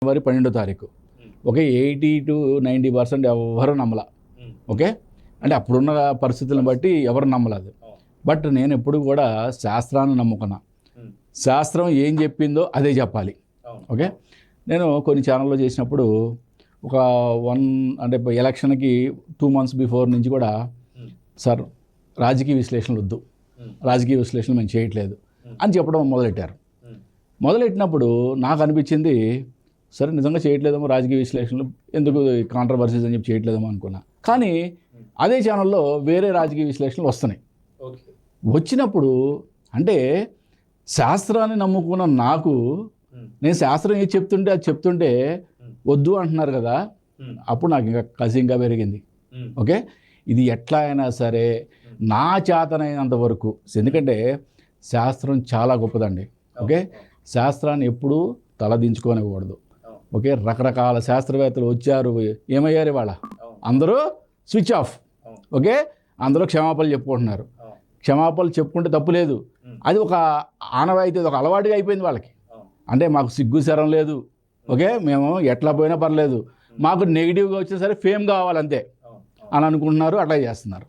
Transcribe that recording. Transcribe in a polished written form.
జనవరి 12వ తారీఖు. ఓకే, 80-90% ఎవరు నమ్మల. ఓకే, అంటే అప్పుడున్న పరిస్థితులను బట్టి ఎవరు నమ్మలేదు. బట్ నేను ఎప్పుడు కూడా శాస్త్రాన్ని నమ్ముకున్నా. శాస్త్రం ఏం చెప్పిందో అదే చెప్పాలి. ఓకే, నేను కొన్ని ఛానల్లో చేసినప్పుడు ఒక అంటే ఎలక్షన్కి 2 months బిఫోర్ నుంచి కూడా సార్ రాజకీయ విశ్లేషణలు వద్దు, రాజకీయ విశ్లేషణలు మేము చేయట్లేదు అని చెప్పడం మొదలెట్టినప్పుడు నాకు అనిపించింది, సరే నిజంగా చేయట్లేదేమో రాజకీయ విశ్లేషణలు, ఎందుకు కాంట్రవర్సీస్ అని చెప్పి చేయట్లేదేమో అనుకున్నా. కానీ అదే ఛానల్లో వేరే రాజకీయ విశ్లేషణలు వస్తున్నాయి. వచ్చినప్పుడు అంటే శాస్త్రాన్ని నమ్ముకున్న నాకు, నేను శాస్త్రం ఏది చెప్తుంటే అది చెప్తుంటే వద్దు అంటున్నారు కదా, అప్పుడు నాకు ఇంకా కసి ఇంకా పెరిగింది. ఓకే, ఇది ఎట్లా అయినా సరే నా చేతనైనంత వరకు, ఎందుకంటే శాస్త్రం చాలా గొప్పదండి. ఓకే, శాస్త్రాన్ని ఎప్పుడూ తలదించుకోనివ్వకూడదు. ఓకే, రకరకాల శాస్త్రవేత్తలు వచ్చారు, ఏమయ్యారు ఇవాళ అందరూ స్విచ్ ఆఫ్. ఓకే, అందరూ క్షమాపణలు చెప్పుకుంటున్నారు. క్షమాపణలు చెప్పుకుంటే తప్పు లేదు, అది ఒక ఆనవాయితీ, ఒక అలవాటుగా అయిపోయింది వాళ్ళకి. అంటే మాకు సిగ్గు శరం లేదు. ఓకే, మేము ఎట్లా పోయినా పర్లేదు, మాకు నెగిటివ్గా వచ్చినా సరే ఫేమ్ కావాలంతే అని అనుకుంటున్నారు, అట్లా చేస్తున్నారు.